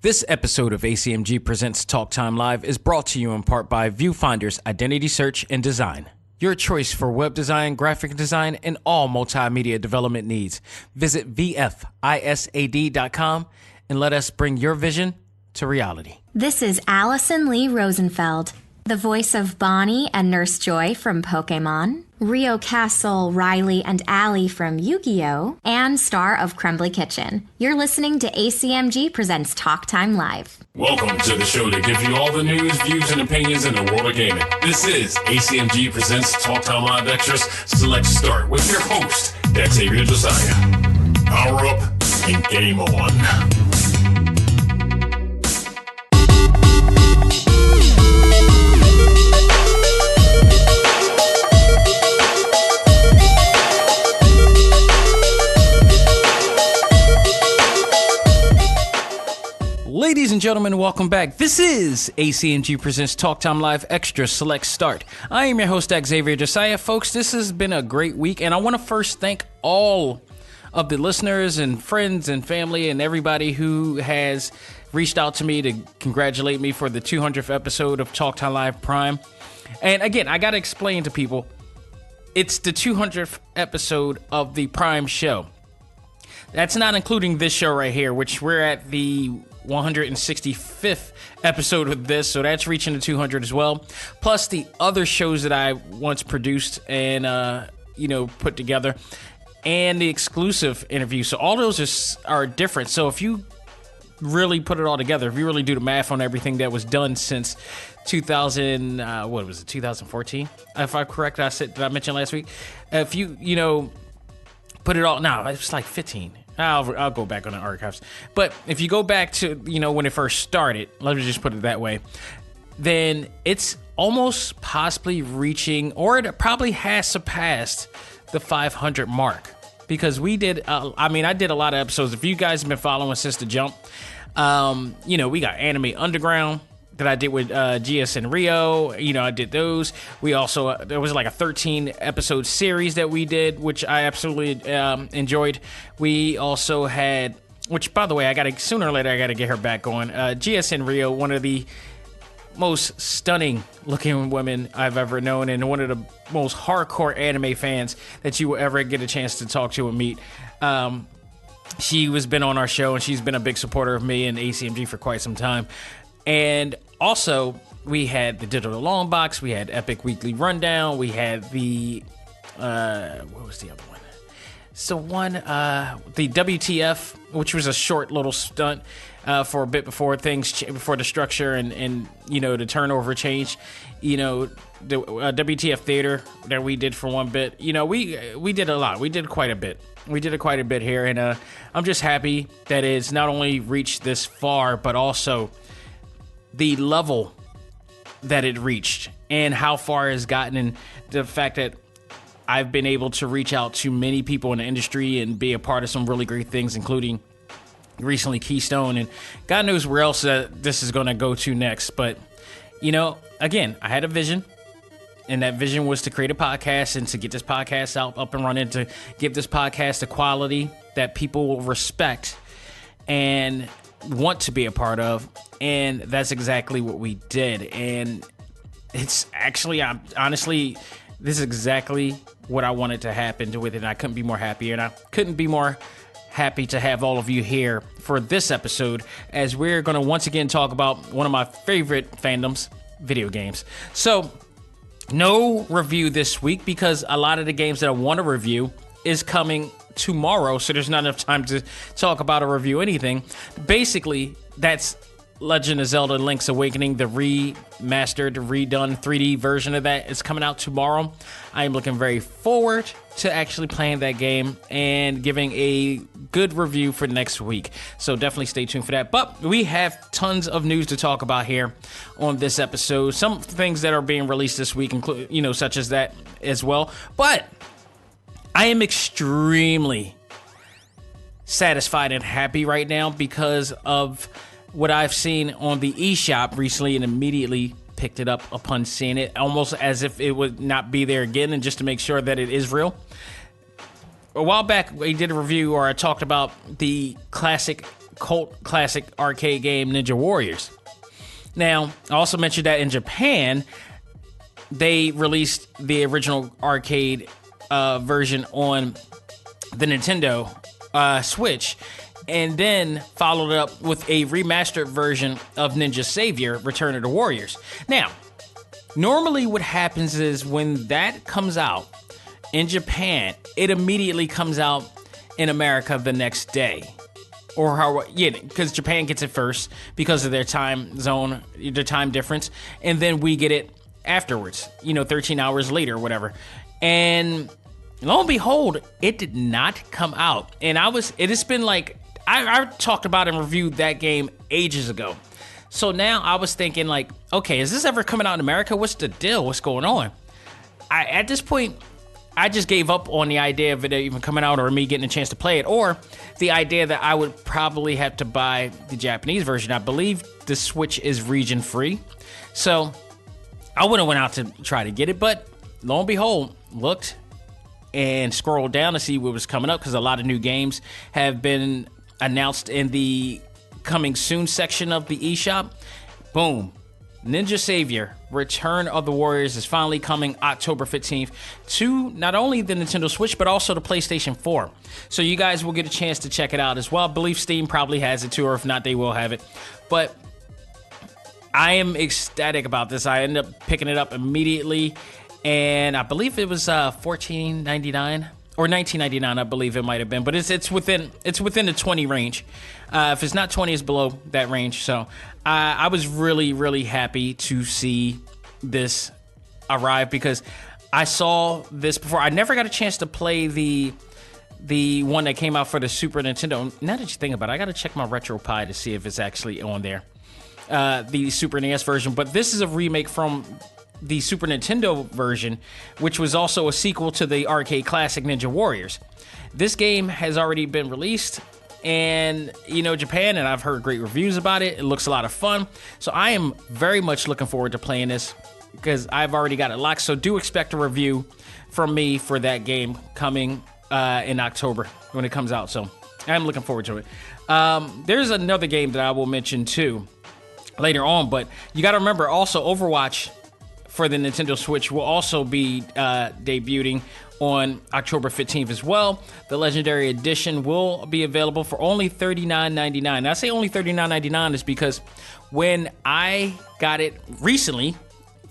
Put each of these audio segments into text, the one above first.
This episode of A.C.M.G. Presents Talk Time Live is brought to you in part by Viewfinder's Identity Search and Design. Your choice for web design, graphic design, and all multimedia development needs. Visit VFISAD.com and let us bring your vision to reality. This is Allison Lee Rosenfeld, the voice of Bonnie and Nurse Joy from Pokemon, Rio Castle, Riley, and Allie from Yu-Gi-Oh!, and star of Crumbly Kitchen. You're listening to A.C.M.G. Presents Talk Time Live. Welcome to the show that gives you all the news, views, and opinions in the world of gaming. This is A.C.M.G. Presents Talk Time Live Extras Select Start with your host, Xavier Josiah. Power up and game on. Ladies and gentlemen, welcome back. This is A.C.M.G. Presents Talk Time Live Extra Select Start. I am your host, Xavier Josiah. Folks, this has been a great week, and I want to first thank all of the listeners and friends and family and everybody who has reached out to me to congratulate me for the 200th episode of Talk Time Live Prime. And again, I got to explain to people, it's the 200th episode of the Prime show. That's not including this show right here, which we're at the 165th episode of this, so that's reaching the 200 as well. Plus the other shows that I once produced and put together, and the exclusive interview. So all those are different. So if you really put it all together, if you really do the math on everything that was done since 2014, if I'm correct, did I mention last week? If you put it all, no, it's like 15. I'll go back on the archives. But if you go back to, when it first started, let me just put it that way, then it's almost possibly reaching, or it probably has surpassed the 500 mark. Because we did, I did a lot of episodes. If you guys have been following since the jump, we got Anime Underground that I did with GS and Rio. I did those. We also, there was like a 13 episode series that we did, which I absolutely enjoyed. We also had, which by the way, sooner or later, I got to get her back going. GS and Rio, one of the most stunning looking women I've ever known, and one of the most hardcore anime fans that you will ever get a chance to talk to and meet. She has been on our show, and she's been a big supporter of me and A.C.M.G. for quite some time. And also, we had the Digital Long Box, we had Epic Weekly Rundown, we had the, what was the other one? So the WTF, which was a short little stunt for a bit before before the structure and the turnover change. The WTF Theater that we did for one bit. We did a lot. We did quite a bit. We did quite a bit here, and I'm just happy that it's not only reached this far, but also the level that it reached and how far it's gotten, and the fact that I've been able to reach out to many people in the industry and be a part of some really great things, including recently Keystone, and God knows where else this is going to go to next. But, again, I had a vision, and that vision was to create a podcast and to get this podcast up and running, to give this podcast the quality that people will respect and want to be a part of. And that's exactly what we did. And it's actually, honestly, this is exactly what I wanted to happen with it. And I couldn't be more happier. And I couldn't be more happy to have all of you here for this episode, as we're going to once again talk about one of my favorite fandoms, video games. So no review this week, because a lot of the games that I want to review is coming tomorrow, so there's not enough time to talk about or review anything. Basically, that's Legend of Zelda Link's Awakening, the remastered, redone 3D version of that is coming out tomorrow. I am looking very forward to actually playing that game and giving a good review for next week. So definitely stay tuned for that. But we have tons of news to talk about here on this episode. Some things that are being released this week, include, such as that as well. But I am extremely satisfied and happy right now because of what I've seen on the eShop recently, and immediately picked it up upon seeing it, almost as if it would not be there again, and just to make sure that it is real. A while back, we did a review, or I talked about the classic cult classic arcade game Ninja Warriors. Now, I also mentioned that in Japan, they released the original arcade version on the Nintendo Switch, and then followed it up with a remastered version of Ninja Savior: Return of the Warriors. Now, normally what happens is when that comes out in Japan, it immediately comes out in America the next day. Because Japan gets it first because of their time zone, their time difference, and then we get it afterwards, 13 hours later or whatever. And lo and behold, it did not come out. And it has been like, I talked about and reviewed that game ages ago. So now I was thinking like, okay, is this ever coming out in America? What's the deal? What's going on? At this point, I just gave up on the idea of it even coming out or me getting a chance to play it, or the idea that I would probably have to buy the Japanese version. I believe the Switch is region free. So I wouldn't have went out to try to get it, but lo and behold, looked and scrolled down to see what was coming up because a lot of new games have been announced in the coming soon section of the eShop. Boom. Ninja Savior: Return of the Warriors is finally coming October 15th to not only the Nintendo Switch, but also the PlayStation 4. So you guys will get a chance to check it out as well. I believe Steam probably has it too, or if not, they will have it. But I am ecstatic about this. I ended up picking it up immediately, and I believe it was $14.99 or $19.99. I believe it might have been, but it's within the 20 range. If it's not 20, it's below that range. So I was really, really happy to see this arrive because I saw this before. I never got a chance to play the one that came out for the Super Nintendo. Now that you think about it, I got to check my RetroPie to see if it's actually on there. The Super NES version, but this is a remake from the Super Nintendo version, which was also a sequel to the arcade classic Ninja Warriors. This game has already been released and Japan, and I've heard great reviews about it. It looks a lot of fun, so I am very much looking forward to playing this because I've already got it locked. So do expect a review from me for that game coming in October when it comes out. So I'm looking forward to it. There's another game that I will mention too later on, but you got to remember also Overwatch for the Nintendo Switch will also be debuting on October 15th as well. The Legendary Edition will be available for only $39.99. Now, I say only $39.99 is because when I got it recently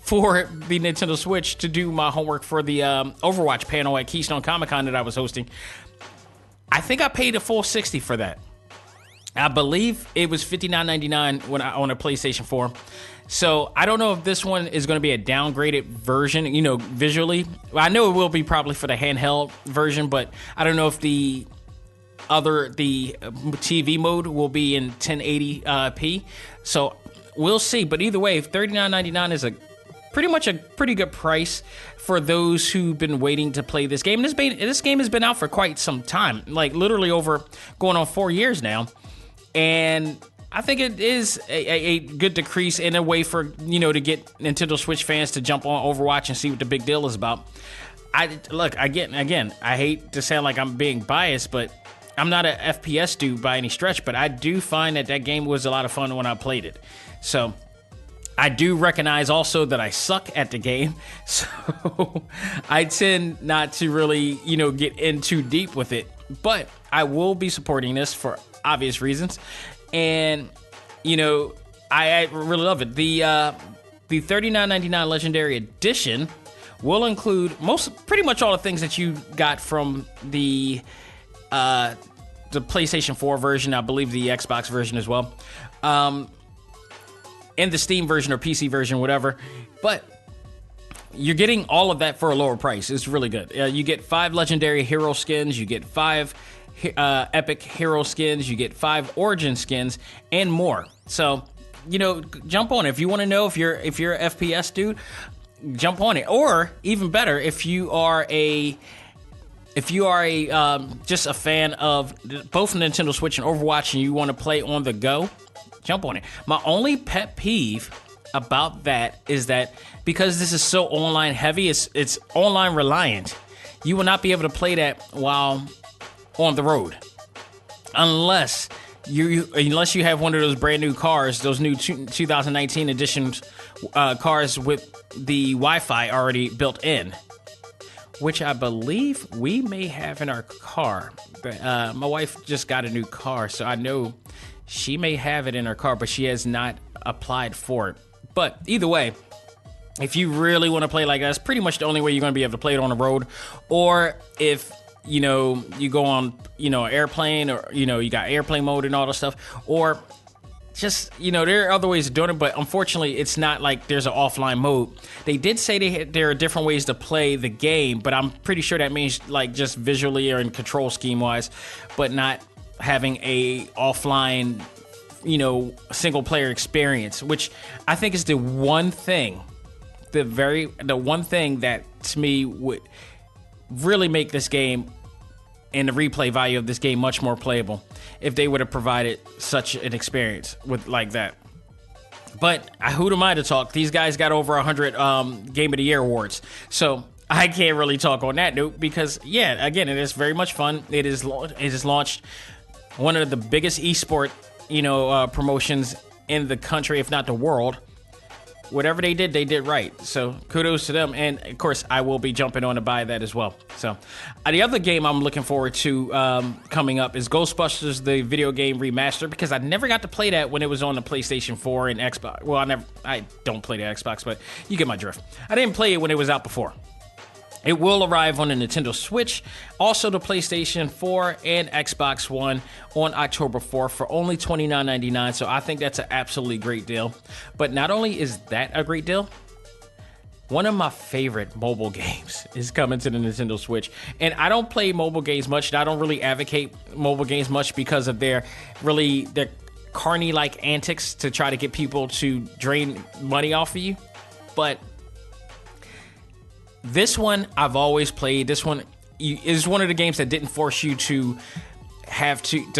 for the Nintendo Switch to do my homework for the Overwatch panel at Keystone Comic-Con that I was hosting, I think I paid a full $60 for that. I believe it was $59.99 when on a PlayStation 4. So I don't know if this one is going to be a downgraded version, visually. I know it will be probably for the handheld version, but I don't know if the TV mode will be in 1080p. So we'll see. But either way, $39.99 is pretty good price for those who've been waiting to play this game. This game has been out for quite some time, like literally over going on 4 years now. And I think it is a good decrease in a way for, to get Nintendo Switch fans to jump on Overwatch and see what the big deal is about. I hate to sound like I'm being biased, but I'm not an FPS dude by any stretch, but I do find that game was a lot of fun when I played it. So I do recognize also that I suck at the game, so I tend not to really, get in too deep with it. But I will be supporting this for obvious reasons. And, I really love it. The $39.99 Legendary Edition will include pretty much all the things that you got from the PlayStation 4 version, I believe the Xbox version as well, and the Steam version or PC version, whatever. But you're getting all of that for a lower price. It's really good. You get 5 Legendary Hero skins, you get 5 Epic Hero skins, you get 5 Origin skins, and more. So, jump on it. If you want to know if you're an FPS dude, jump on it. Or even better, if you are just a fan of both Nintendo Switch and Overwatch and you want to play on the go, jump on it. My only pet peeve about that is that because this is so online heavy, it's online reliant. You will not be able to play that while on the road unless you unless you have one of those brand new cars, those new 2019 editions cars with the Wi-Fi already built in, which I believe we may have in our car. But my wife just got a new car, so I know she may have it in her car, but she has not applied for it. But either way, if you really want to play like that, that's pretty much the only way you're going to be able to play it on the road. Or if, you go on, airplane, or, you got airplane mode and all that stuff. Or just, there are other ways of doing it, but unfortunately, it's not like there's an offline mode. They did say there are different ways to play the game, but I'm pretty sure that means like just visually or in control scheme wise, but not having a offline, single player experience, which I think is the one thing that to me would really make this game and the replay value of this game much more playable if they would have provided such an experience with like that. But who am I to talk? These guys got over 100 Game of the Year awards, so I can't really talk on that note because, yeah, again, it is very much fun. It is launched one of the biggest esport, promotions in the country, if not the world. Whatever they did right. So kudos to them. And of course, I will be jumping on to buy that as well. So the other game I'm looking forward to coming up is Ghostbusters, the video game remaster, because I never got to play that when it was on the PlayStation 4 and Xbox. Well, I don't play the Xbox, but you get my drift. I didn't play it when it was out before. It will arrive on the Nintendo Switch, also the PlayStation 4 and Xbox One on October 4th for only $29.99. So I think that's an absolutely great deal. But not only is that a great deal, one of my favorite mobile games is coming to the Nintendo Switch. And I don't play mobile games much. And I don't really advocate mobile games much because of their carny-like antics to try to get people to drain money off of you. But this one I've always played. This one is one of the games that didn't force you to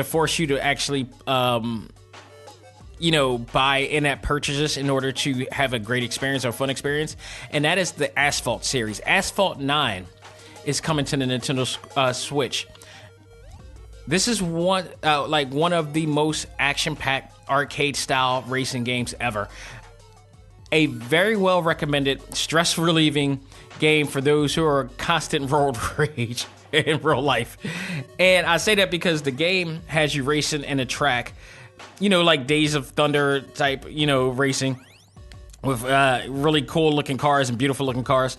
force you to actually buy in-app purchases in order to have a great experience or fun experience, and that is the Asphalt series. Asphalt 9 is coming to the Nintendo Switch. This is one of the most action-packed arcade-style racing games ever. A very well recommended, stress-relieving game for those who are constant road rage in real life. And I say that because the game has you racing in a track, like Days of Thunder type, racing with really cool looking cars and beautiful looking cars.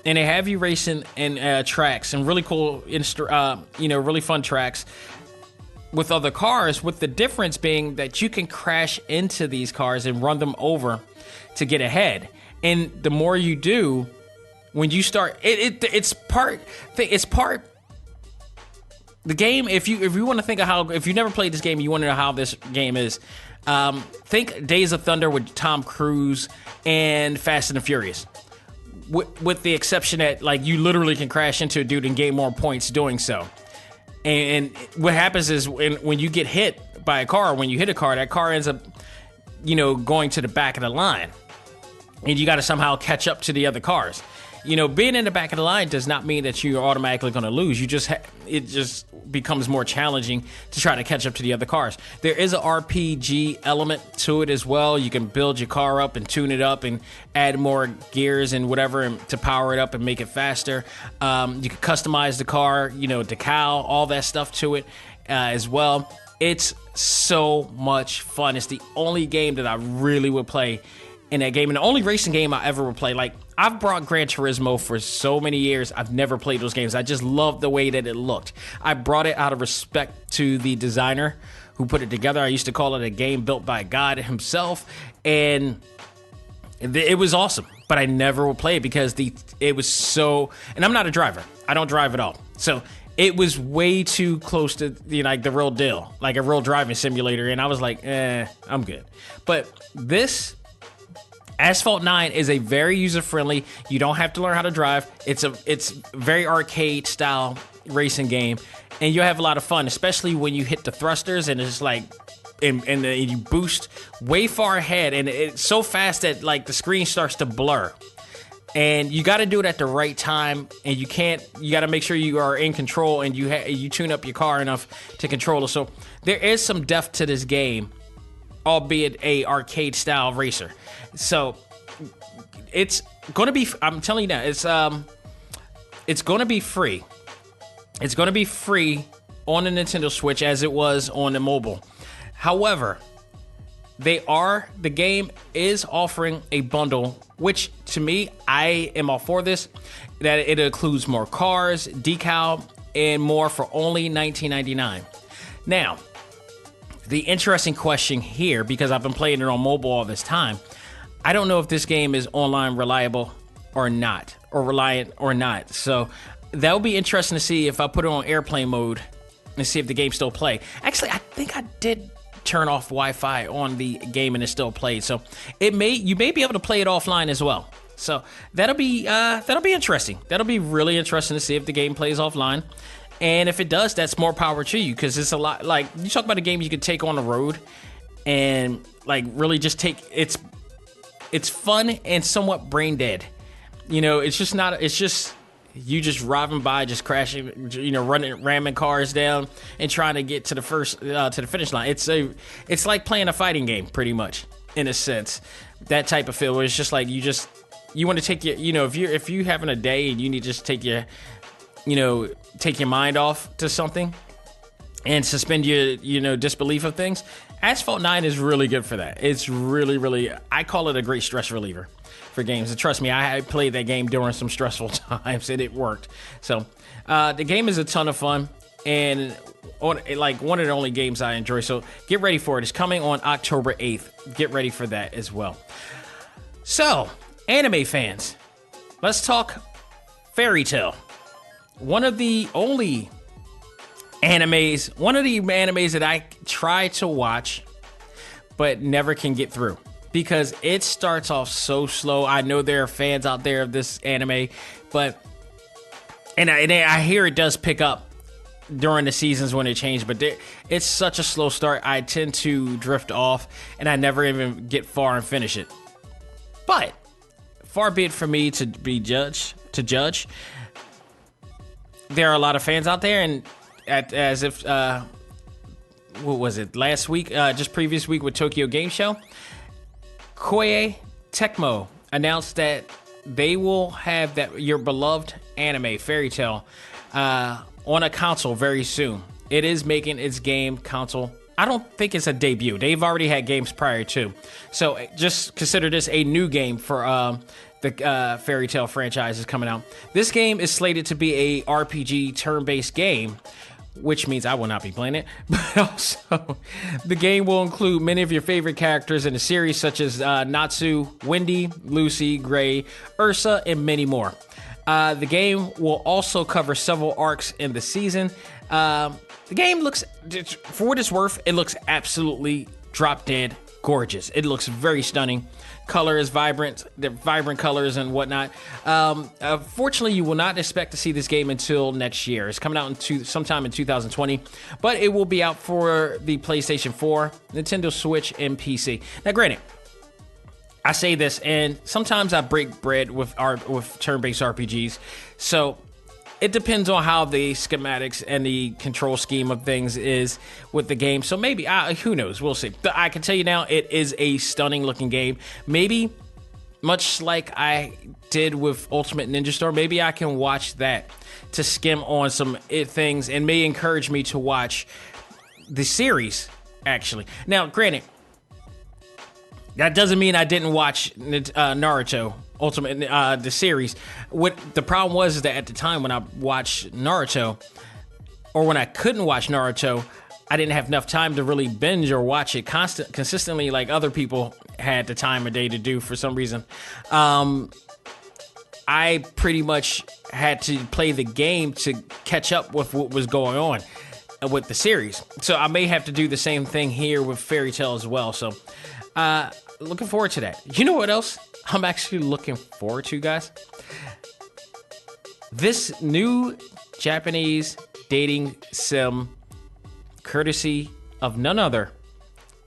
And they have you racing in tracks and really cool, really fun tracks with other cars, with the difference being that you can crash into these cars and run them over to get ahead. And the more you do, when you start, it's part the game. If you want to think of if you never played this game, you want to know how this game is. Think Days of Thunder with Tom Cruise and Fast and the Furious, with the exception that you literally can crash into a dude and gain more points doing so. And what happens is when you get hit by a car, when you hit a car, that car ends up, going to the back of the line. And you got to somehow catch up to the other cars. Being in the back of the line does not mean that you're automatically going to lose. It just becomes more challenging to try to catch up to the other cars. There is an RPG element to it as well. You can build your car up and tune it up and add more gears and whatever to power it up and make it faster. You can customize the car, decal, all that stuff to it as well. It's so much fun. It's the only game that I really would play in that game, and the only racing game I ever would play. I've brought Gran Turismo for so many years. I've never played those games. I just loved the way that it looked. I brought it out of respect to the designer who put it together. I used to call it a game built by God himself, and it was awesome. But I never would play it because it was so. And I'm not a driver. I don't drive at all. So it was way too close to the real deal, like a real driving simulator. And I was like, I'm good. But this Asphalt 9 is a very user-friendly. You don't have to learn how to drive. It's very arcade-style racing game, and you'll have a lot of fun, especially when you hit the thrusters and it's and you boost way far ahead, and it's so fast that the screen starts to blur. And you got to do it at the right time, and you got to make sure you are in control and you tune up your car enough to control it. So there is some depth to this game, albeit a arcade style racer. So it's going to be, I'm telling you now, it's going to be free. It's going to be free on the Nintendo Switch as it was on the mobile. However, the game is offering a bundle, which to me, I am all for this, that it includes more cars, decal, and more for only $19.99. Now, the interesting question here, because I've been playing it on mobile all this time, I don't know if this game is online reliable or not, or reliant or not. So that would be interesting to see if I put it on airplane mode and see if the game still play. Actually, I think I did turn off Wi-Fi on the game and it still played. So you may be able to play it offline as well. So that'll be interesting. That'll be really interesting to see if the game plays offline. And if it does, that's more power to you, because it's a lot, like, you talk about a game you could take on the road and like really just take it's fun and somewhat brain dead. You know, it's just you just driving by, just crashing, you know, ramming cars down and trying to get to the finish line. It's like playing a fighting game, pretty much, in a sense. That type of feel where it's just like you want to take your, you know, if you having a day and you need to just take your mind off to something and suspend your disbelief of things. Asphalt 9 is really good for that. It's really, really, I call it a great stress reliever for games. And trust me, I played that game during some stressful times and it worked. So the game is a ton of fun and one of the only games I enjoy. So get ready for it. It's coming on October 8th. Get ready for that as well. So, anime fans, let's talk Fairy Tail. One of the animes that I try to watch but never can get through because it starts off so slow. I know there are fans out there of this anime, but I hear it does pick up during the seasons when it changed, but it's such a slow start. I tend to drift off and I never even get far and finish it. But far be it from me to judge. There are a lot of fans out there, and what was it, last week, just previous week with Tokyo Game Show, Koei Tecmo announced that they will have your beloved anime, Fairy Tail, on a console very soon. It is making its game console. I don't think it's a debut. They've already had games prior to. So just consider this a new game for the Fairy Tail franchise is coming out. This game is slated to be a RPG turn-based game, which means I will not be playing it. But also, the game will include many of your favorite characters in the series, such as Natsu, Wendy, Lucy, Gray, Ursa, and many more. The game will also cover several arcs in the season. The game looks, for what it's worth, it looks absolutely drop-dead gorgeous. It looks very stunning. Color is vibrant, the vibrant colors and whatnot. Fortunately, you will not expect to see this game until next year. It's coming out sometime in 2020, but it will be out for the PlayStation 4, Nintendo Switch, and PC. Now, granted, I say this, and sometimes I break bread with turn-based RPGs, so it depends on how the schematics and the control scheme of things is with the game. So maybe, who knows? We'll see. But I can tell you now, it is a stunning-looking game. Maybe, much like I did with Ultimate Ninja Storm, maybe I can watch that to skim on some things and may encourage me to watch the series, actually. Now, granted, that doesn't mean I didn't watch Naruto Ultimate, the series. What the problem was is that at the time when I watched Naruto, or when I couldn't watch Naruto, I didn't have enough time to really binge or watch it consistently like other people had the time of day to do for some reason. I pretty much had to play the game to catch up with what was going on with the series. So I may have to do the same thing here with Fairy Tail as well. So looking forward to that. You know what else I'm actually looking forward to, guys? This new Japanese dating sim, courtesy of none other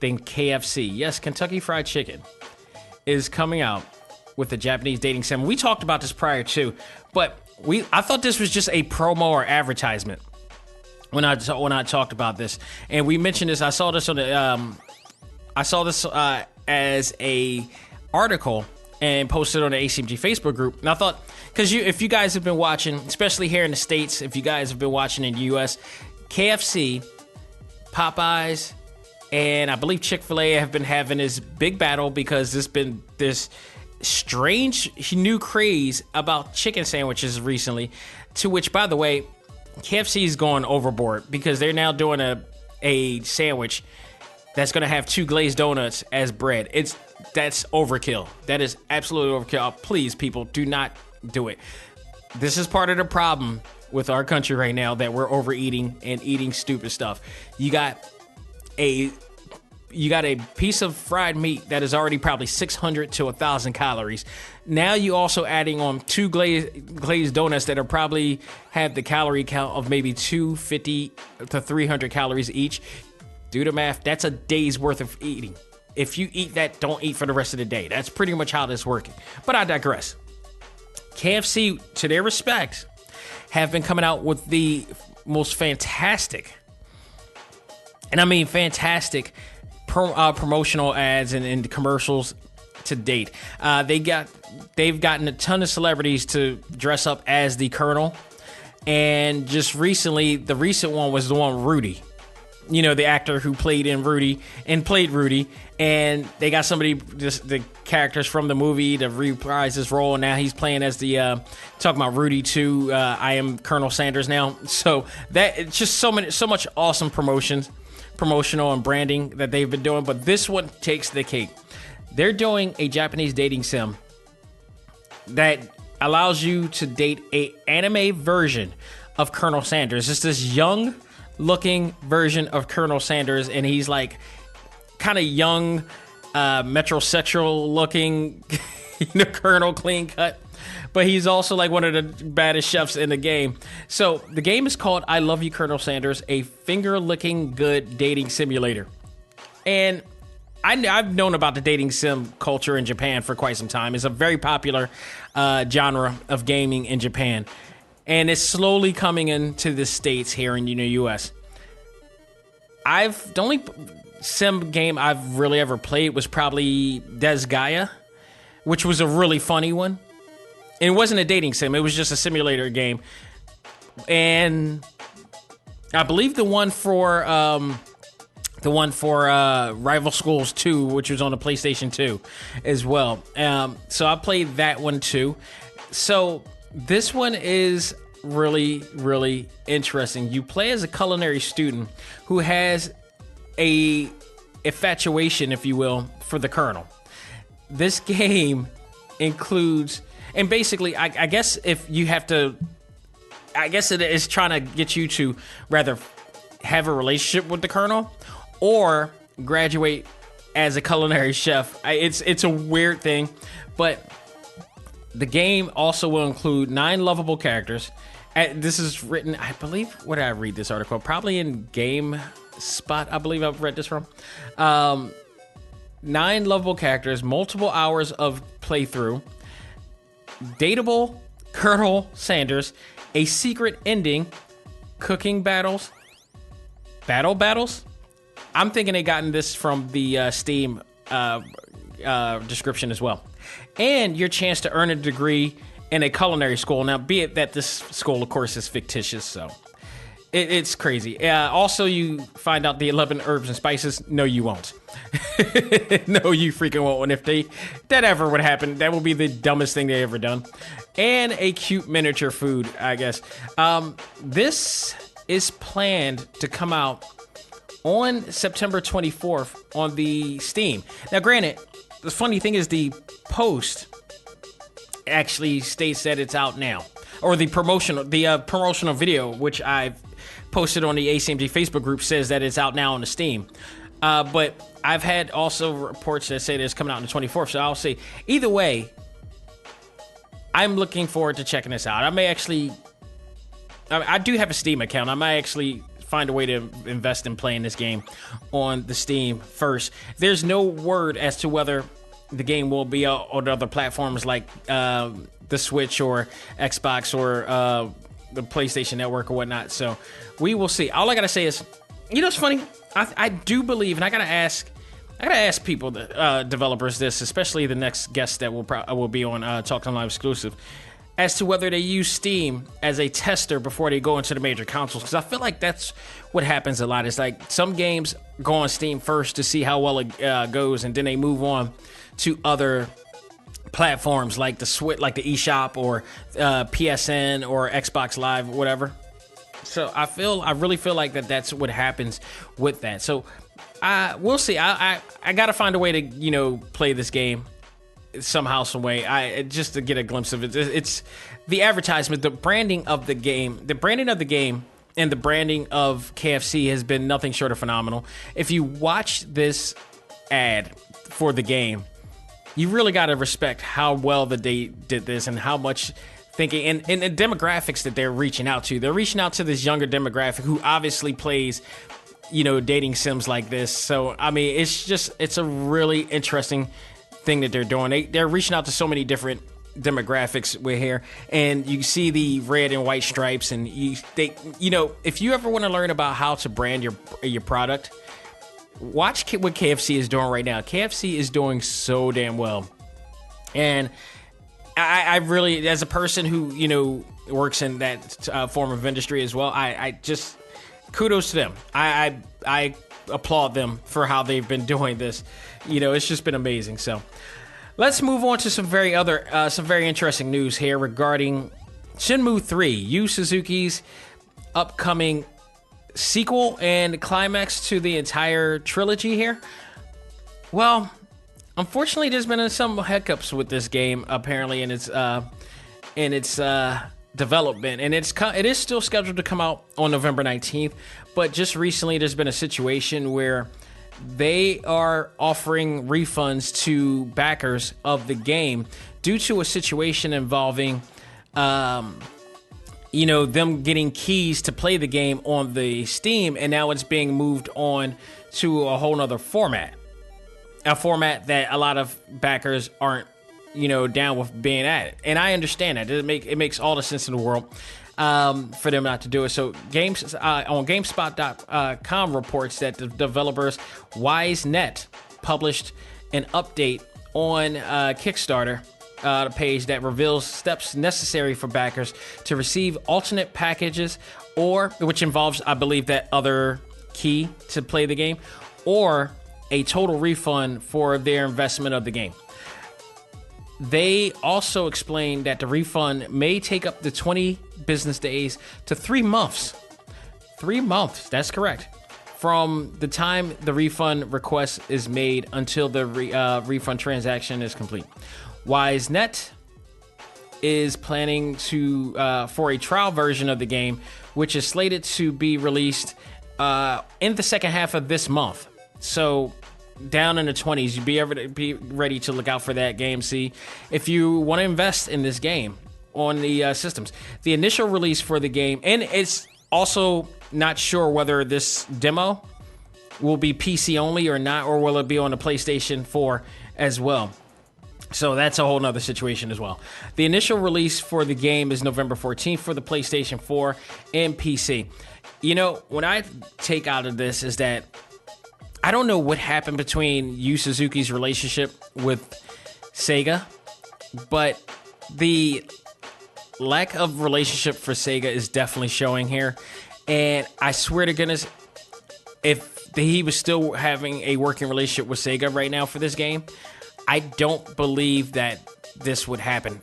than KFC. Yes, Kentucky Fried Chicken is coming out with the Japanese Dating Sim. We talked about this prior too, but I thought this was just a promo or advertisement when I talked about this, and we mentioned this. I saw this on the as a article and posted on the A.C.M.G Facebook group. And I thought, because if you guys have been watching, especially here in the States, if you guys have been watching in the U.S., KFC, Popeyes, and I believe Chick-fil-A have been having this big battle because there's been this strange new craze about chicken sandwiches recently, to which, by the way, KFC is going overboard because they're now doing a sandwich that's going to have 2 glazed donuts as bread. That's overkill. That is absolutely overkill. Please, people, do not do it. This is part of the problem with our country right now, that we're overeating and eating stupid stuff. You got a piece of fried meat that is already probably 600 to 1,000 calories. Now you also adding on 2 glazed donuts that are probably have the calorie count of maybe 250 to 300 calories each. Do the math. That's a day's worth of eating. If you eat that, don't eat for the rest of the day. That's pretty much how this is working. But I digress. KFC, to their respect, have been coming out with the most fantastic, and I mean fantastic, promotional ads and commercials to date. They've gotten a ton of celebrities to dress up as the Colonel, and just recently, the recent one was the one Rudy. You know, the actor who played Rudy, and they got somebody, just the characters from the movie, to reprise his role, and now he's playing as the talking about Rudy 2. I am Colonel Sanders now. So that it's just so much awesome promotional and branding that they've been doing. But this one takes the cake. They're doing a Japanese dating sim that allows you to date a anime version of Colonel Sanders. It's this young looking version of Colonel Sanders, and he's like kind of young, metrosexual looking, Colonel, clean cut, but he's also like one of the baddest chefs in the game. So the game is called I Love You, Colonel Sanders, a finger licking good dating simulator. And I've known about the dating sim culture in Japan for quite some time. It's a very popular genre of gaming in Japan, and it's slowly coming into the States here in the U.S. The only sim game I've really ever played was probably Gaia, which was a really funny one. And it wasn't a dating sim; it was just a simulator game. And I believe the one for Rival Schools 2, which was on the PlayStation 2 as well. So I played that one too. So this one is really, really interesting. You play as a culinary student who has a infatuation, if you will, for the Colonel. This game includes, and basically, I guess if you have to, I guess it is trying to get you to rather have a relationship with the Colonel or graduate as a culinary chef. It's a weird thing, but the game also will include 9 lovable characters. This is written, I believe, where did I read this article? Probably in GameSpot, I believe I've read this from. 9 lovable characters, multiple hours of playthrough, dateable Colonel Sanders, a secret ending, cooking battles, battles. I'm thinking they gotten this from the Steam description as well. And your chance to earn a degree in a culinary school. Now, be it that this school, of course, is fictitious, so it's crazy. Also, you find out the 11 herbs and spices. No, you won't. No, you freaking won't. And if that ever would happen, that would be the dumbest thing they ever done. And a cute miniature food, I guess. This is planned to come out on September 24th on the Steam. Now, granted, the funny thing is the post actually states that it's out now, or the promotional video, which I've posted on the A.C.M.G Facebook group, says that it's out now on the Steam. But I've had also reports that say that it's coming out on the 24th. So I'll see. Either way, I'm looking forward to checking this out. I do have a Steam account. I might actually find a way to invest in playing this game on the Steam first. There's no word as to whether the game will be on other platforms like the Switch or Xbox or the PlayStation Network or whatnot. So we will see. All I gotta say is, it's funny. I do believe, and I gotta ask people, developers, this, especially the next guest that will be on Talk Time Live exclusive, as to whether they use Steam as a tester before they go into the major consoles. Because I feel like that's what happens a lot. It's like some games go on Steam first to see how well it goes, and then they move on to other platforms like the Switch, like the eShop or PSN or Xbox Live, whatever. So I really feel like that's what happens with that. So we'll see. I gotta find a way to play this game somehow, some way. Just to get a glimpse of it. It's the advertisement, the branding of the game, and the branding of KFC has been nothing short of phenomenal. If you watch this ad for the game, you really got to respect how well that they did this and how much thinking and the demographics that they're reaching out to. They're reaching out to this younger demographic who obviously plays, dating sims like this. So, I mean, it's a really interesting thing that they're doing. They're reaching out to so many different demographics with here, and you see the red and white stripes, and if you ever want to learn about how to brand your product, watch what KFC is doing right now. KFC is doing so damn well. And I really, as a person who, works in that form of industry as well, I just, kudos to them. I applaud them for how they've been doing this. It's just been amazing. So let's move on to some very interesting news here regarding Shenmue 3, Yu Suzuki's upcoming sequel and climax to the entire trilogy here. Well, unfortunately, there's been some hiccups with this game apparently in its development, and it is still scheduled to come out on November 19th. But just recently, there's been a situation where they are offering refunds to backers of the game due to a situation involving them getting keys to play the game on the Steam, and now it's being moved on to a whole nother format. A format that a lot of backers aren't, down with being at it. And I understand that. It makes all the sense in the world for them not to do it. So games on GameSpot.com reports that the developers WiseNet published an update on Kickstarter page that reveals steps necessary for backers to receive alternate packages, which involves, I believe, that other key to play the game, or a total refund for their investment of the game. They also explained that the refund may take up to 20 business days to 3 months. 3 months, that's correct. From the time the refund request is made until the refund transaction is complete. WiseNet is planning for a trial version of the game, which is slated to be released in the second half of this month. So down in the 20s, you'd be ready to look out for that game. See if you want to invest in this game on the systems. The initial release for the game, and it's also not sure whether this demo will be PC only or not, or will it be on the PlayStation 4 as well. So that's a whole nother situation as well. The initial release for the game is November 14th for the PlayStation 4 and PC. What I take out of this is that I don't know what happened between Yu Suzuki's relationship with Sega, but the lack of relationship for Sega is definitely showing here. And I swear to goodness, if he was still having a working relationship with Sega right now for this game, I don't believe that this would happen.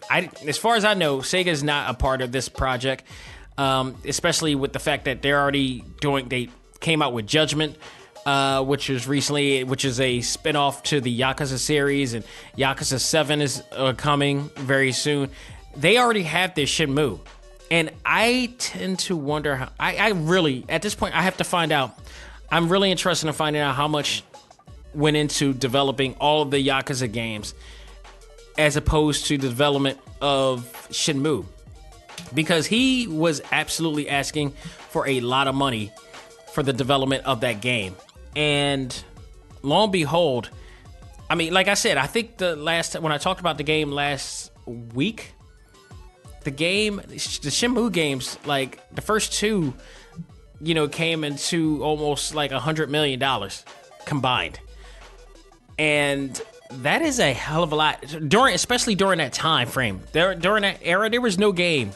As far as I know, Sega is not a part of this project, especially with the fact that they came out with Judgment, which is a spinoff to the Yakuza series, and Yakuza 7 is coming very soon. They already have their Shenmue, and I tend to wonder how. I really, at this point, I have to find out. I'm really interested in finding out how much went into developing all of the Yakuza games as opposed to the development of Shenmue, because he was absolutely asking for a lot of money for the development of that game. And lo and behold, I mean, like I said, I think when I talked about the game last week, the Shenmue games, like the first two, came into almost like $100 million combined. And that is a hell of a lot, especially during that time frame. During that era, there was no game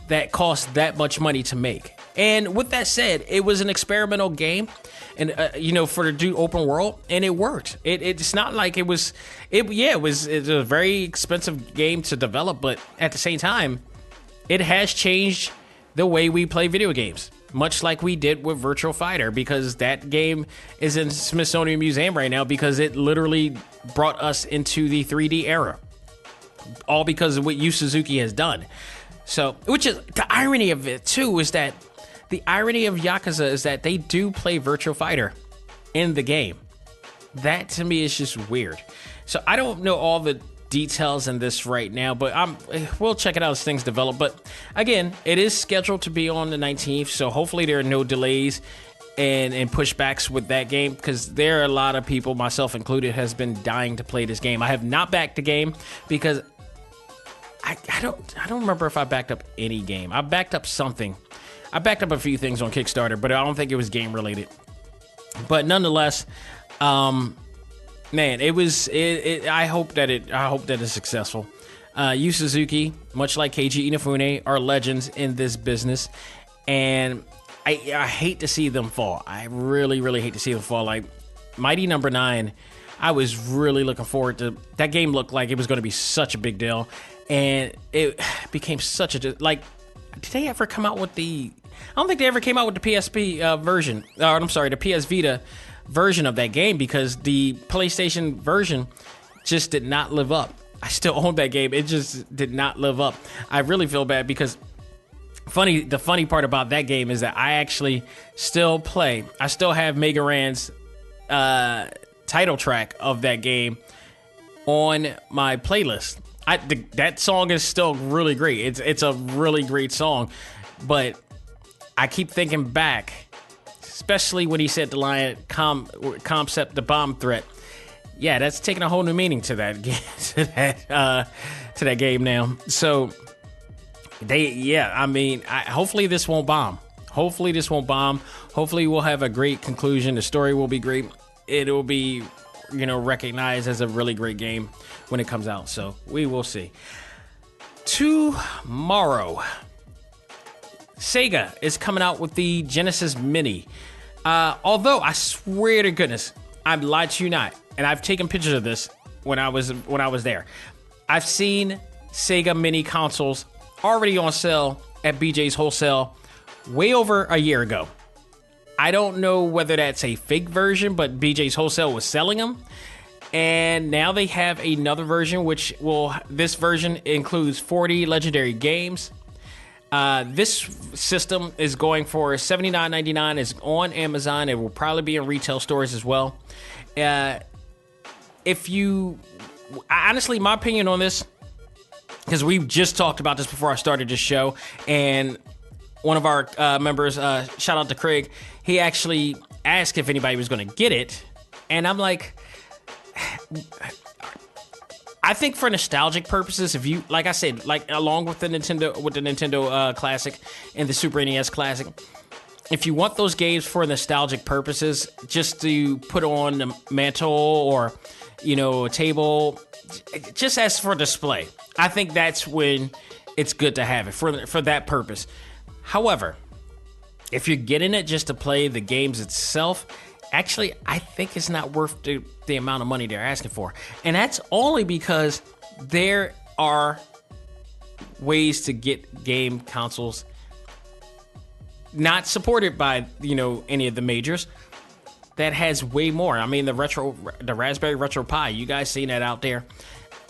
that cost that much money to make. And with that said, it was an experimental game, and for the do open world, and it worked. It's not like it was a very expensive game to develop, but at the same time, it has changed the way we play video games, much like we did with Virtual Fighter, because that game is in Smithsonian Museum right now because it literally brought us into the 3D era, all because of what Yu Suzuki has done. So, which is the irony of it too, is that the irony of Yakuza is that they do play Virtual Fighter in the game. That to me is just weird. So I don't know all the details in this right now, but we'll check it out as things develop. But again, it is scheduled to be on the 19th, so hopefully there are no delays and pushbacks with that game, because there are a lot of people, myself included, has been dying to play this game. I have not backed the game because I don't remember if I backed up any game. I backed up something. I backed up a few things on Kickstarter, but I don't think it was game related. But nonetheless, man, it was. I hope that it's successful. Yu Suzuki, much like Keiji Inafune, are legends in this business, and I hate to see them fall. I really, really hate to see them fall. Like Mighty Number 9, I was really looking forward to. That game looked like it was going to be such a big deal, and it became such a like. Did they ever come out with the? I don't think they ever came out with the PSP version. I'm sorry, the PS Vita version of that game, because the PlayStation version just did not live up. I still own that game. It just did not live up. I really feel bad because the funny part about that game is that I actually still play. I still have Mega Ran's title track of that game on my playlist. That song is still really great. It's a really great song, but I keep thinking back, especially when he said the line concept, the bomb threat. Yeah, that's taking a whole new meaning to that to that game now. So hopefully this won't bomb. Hopefully we'll have a great conclusion. The story will be great. It'll be recognized as a really great game when it comes out. So we will see. Tomorrow, Sega is coming out with the Genesis Mini. Although I swear to goodness, I'm lied to you not, and I've taken pictures of this when I was there. I've seen Sega Mini consoles already on sale at BJ's Wholesale way over a year ago. I don't know whether that's a fake version, but BJ's Wholesale was selling them. And now they have another version, this version includes 40 legendary games. This system is going for $79.99. It's on Amazon. It will probably be in retail stores as well. Honestly, my opinion on this, because we just talked about this before I started this show, and one of our members, shout out to Craig, he actually asked if anybody was going to get it, and I'm like, I think for nostalgic purposes, if you, like I said, like along with the Nintendo Classic and the Super NES Classic, if you want those games for nostalgic purposes, just to put on the mantle or a table, just as for display, I think that's when it's good to have it for that purpose. However, if you're getting it just to play the games itself, actually, I think it's not worth the amount of money they're asking for. And that's only because there are ways to get game consoles not supported by, any of the majors that has way more. I mean, the Raspberry Retro Pi, you guys seen that out there.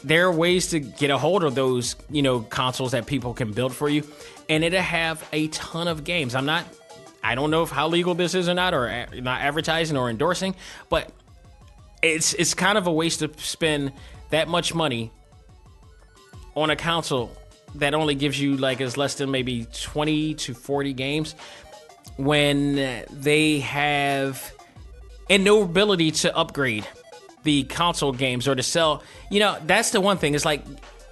There are ways to get a hold of those, consoles that people can build for you, and it'll have a ton of games. I don't know how legal this is or not, or not advertising or endorsing, but it's kind of a waste to spend that much money on a console that only gives you is less than maybe 20 to 40 games when they have no ability to upgrade the console games or to sell. That's the one thing. It's like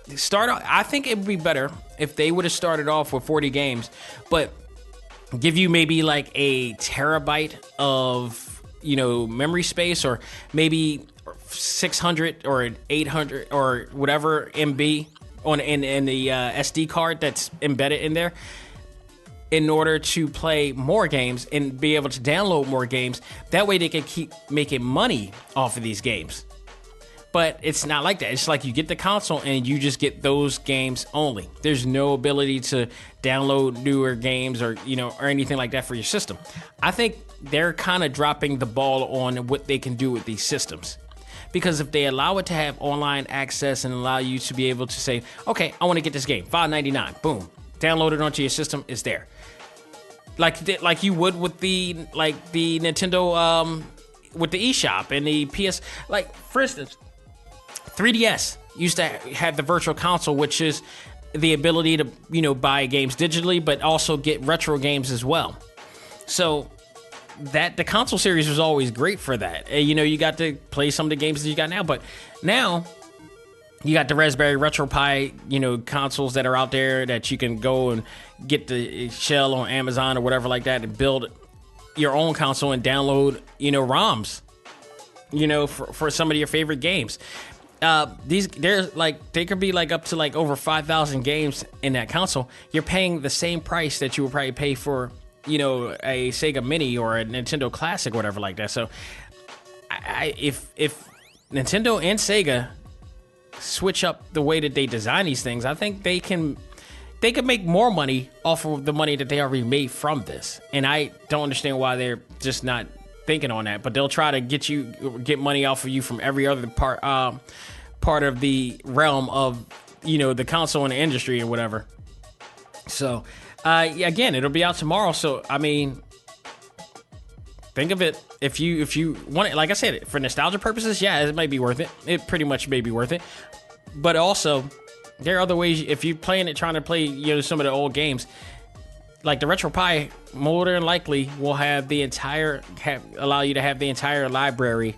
I think it would be better if they would have started off with 40 games, but give you maybe like a terabyte of memory space, or maybe 600 or 800 or whatever MB in the SD card that's embedded in there, in order to play more games and be able to download more games. That way they can keep making money off of these games. But it's not like that. It's like you get the console and you just get those games only. There's no ability to download newer games or anything like that for your system. I think they're kind of dropping the ball on what they can do with these systems. Because if they allow it to have online access and allow you to be able to say, okay, I want to get this game, $5.99, boom, download it onto your system, it's there. Like you would with the Nintendo with the eShop and the PS. Like, for instance, 3DS used to have the Virtual Console, which is the ability to buy games digitally, but also get retro games as well. So the console series was always great for that. You got to play some of the games that you got now, but now you got the Raspberry Retro Pi, consoles that are out there that you can go and get the shell on Amazon or whatever like that and build your own console and download, ROMs, for some of your favorite games. They could be like up to like over 5,000 games in that console. You're paying the same price that you would probably pay for, a Sega Mini or a Nintendo Classic, or whatever like that. So if Nintendo and Sega switch up the way that they design these things, I think they can make more money off of the money that they already made from this. And I don't understand why they're just not thinking on that, but they'll try to get money off of you from every other part of the realm of the console and the industry or whatever. So again, it'll be out tomorrow. So I mean, think of it, if you want it, like I said, for nostalgia purposes, yeah, it might be worth it. It pretty much may be worth it. But also, there are other ways. If you're trying to play some of the old games, like the Retro Pi, more than likely will have allow you to have the entire library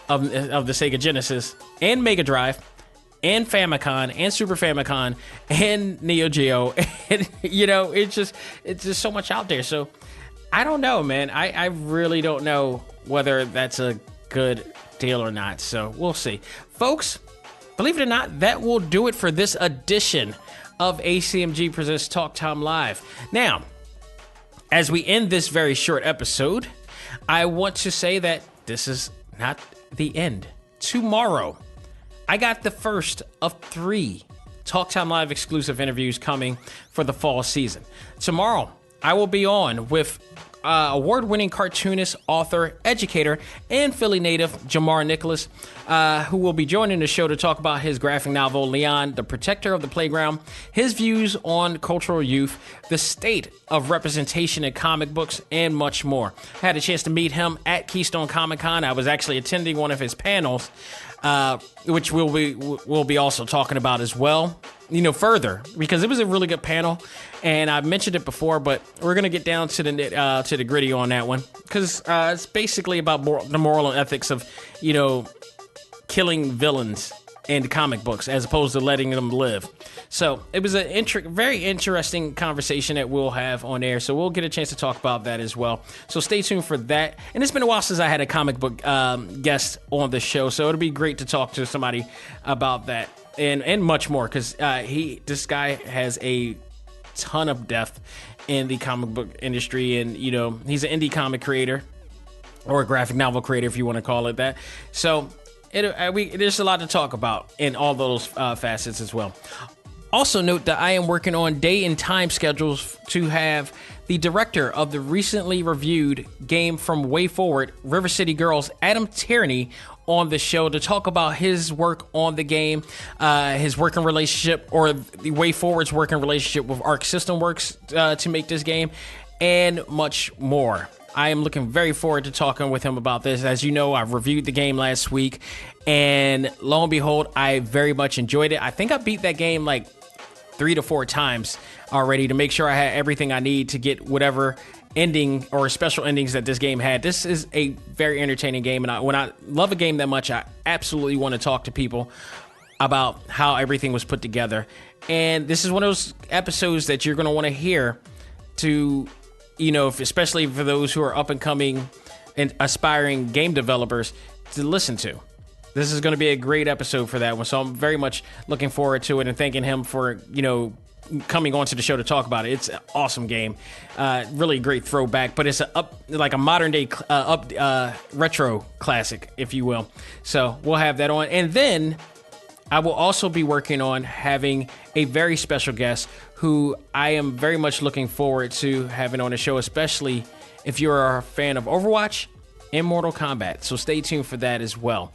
of the Sega Genesis and Mega Drive and Famicom and Super Famicom and Neo Geo. And it's just so much out there. So I don't know, man. I really don't know whether that's a good deal or not. So we'll see. Folks, believe it or not, that will do it for this edition of A.C.M.G. Presents Talk Time Live. Now, as we end this very short episode, I want to say that this is not the end. Tomorrow, I got the first of 3 Talk Time Live exclusive interviews coming for the fall season. Tomorrow, I will be on with award-winning cartoonist, author, educator, and Philly native Jamar Nicholas, who will be joining the show to talk about his graphic novel, Leon, the Protector of the Playground, his views on cultural youth, the state of representation in comic books, and much more. I had a chance to meet him at Keystone Comic-Con. I was actually attending one of his panels, which we'll be also talking about as well, further, because it was a really good panel, and I mentioned it before, but we're gonna get down to the gritty on that one, because it's basically about the moral and ethics of killing villains in comic books as opposed to letting them live. So it was a very interesting conversation that we'll have on air. So we'll get a chance to talk about that as well. So stay tuned for that. And it's been a while since I had a comic book guest on the show, so it'll be great to talk to somebody about that and much more, because this guy has a ton of depth in the comic book industry, and he's an indie comic creator or a graphic novel creator, if you want to call it that. So there's a lot to talk about in all those facets as well. Also note that I am working on day and time schedules to have the director of the recently reviewed game from Way Forward, River City Girls, Adam Tierney, on the show to talk about his work on the game, his working relationship, or the Way Forward's working relationship with Arc System Works to make this game, and much more. I am looking very forward to talking with him about this. As you know, I reviewed the game last week, and lo and behold, I very much enjoyed it. I think I beat that game like 3 to 4 times already to make sure I had everything I need to get whatever ending or special endings that this game had. This is a very entertaining game, and when I love a game that much, I absolutely want to talk to people about how everything was put together. And this is one of those episodes that you're going to want to hear to, especially for those who are up and coming and aspiring game developers to listen to. This is going to be a great episode for that one. So I'm very much looking forward to it and thanking him for, coming onto the show to talk about it. It's an awesome game. Really great throwback, but it's a modern day retro classic, if you will. So we'll have that on. And then I will also be working on having a very special guest who I am very much looking forward to having on the show, especially if you're a fan of Overwatch and Mortal Kombat. So stay tuned for that as well.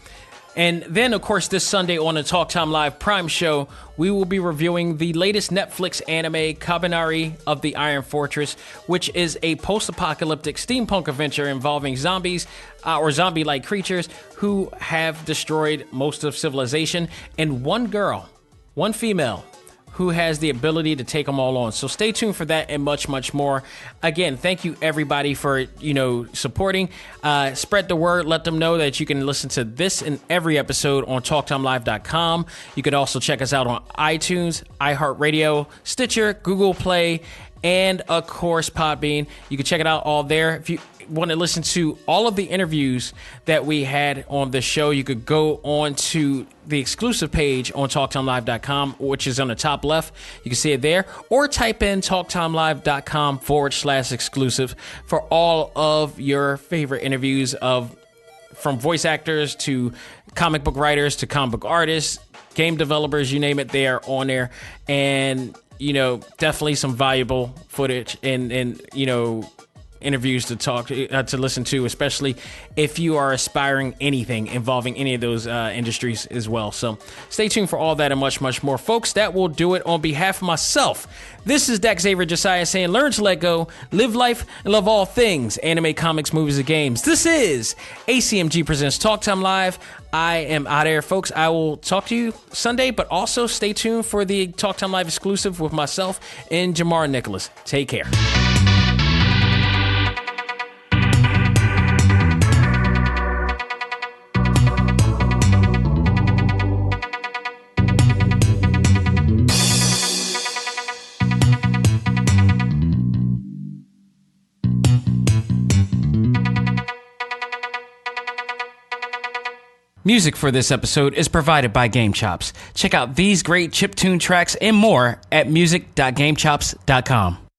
And then, of course, this Sunday on the Talk Time Live Prime show, we will be reviewing the latest Netflix anime, Kabaneri of the Iron Fortress, which is a post-apocalyptic steampunk adventure involving zombies or zombie-like creatures who have destroyed most of civilization, and one girl, one female, who has the ability to take them all on. So stay tuned for that and much, much more. Again, thank you everybody for, supporting. Spread the word. Let them know that you can listen to this and every episode on TalkTimeLive.com. You could also check us out on iTunes, iHeartRadio, Stitcher, Google Play, and of course Podbean. You can check it out all there. If you want to listen to all of the interviews that we had on the show, you could go on to the exclusive page on TalkTimeLive.com, which is on the top left. You can see it there, or type in TalkTimeLive.com/exclusive for all of your favorite interviews from voice actors to comic book writers to comic book artists, game developers, you name it, they are on there. And definitely some valuable footage and interviews to listen to, especially if you are aspiring anything involving any of those industries as well. So stay tuned for all that and much, much more. Folks, that will do it on behalf of myself. This is Dak Xavier Josiah saying, learn to let go, live life, and love all things anime, comics, movies, and games. This is A.C.M.G. Presents Talk Time Live. I am out of here, folks. I will talk to you Sunday, but also stay tuned for the Talk Time Live exclusive with myself and Jamar Nicholas. Take care. Music for this episode is provided by Game Chops. Check out these great chiptune tracks and more at music.gamechops.com.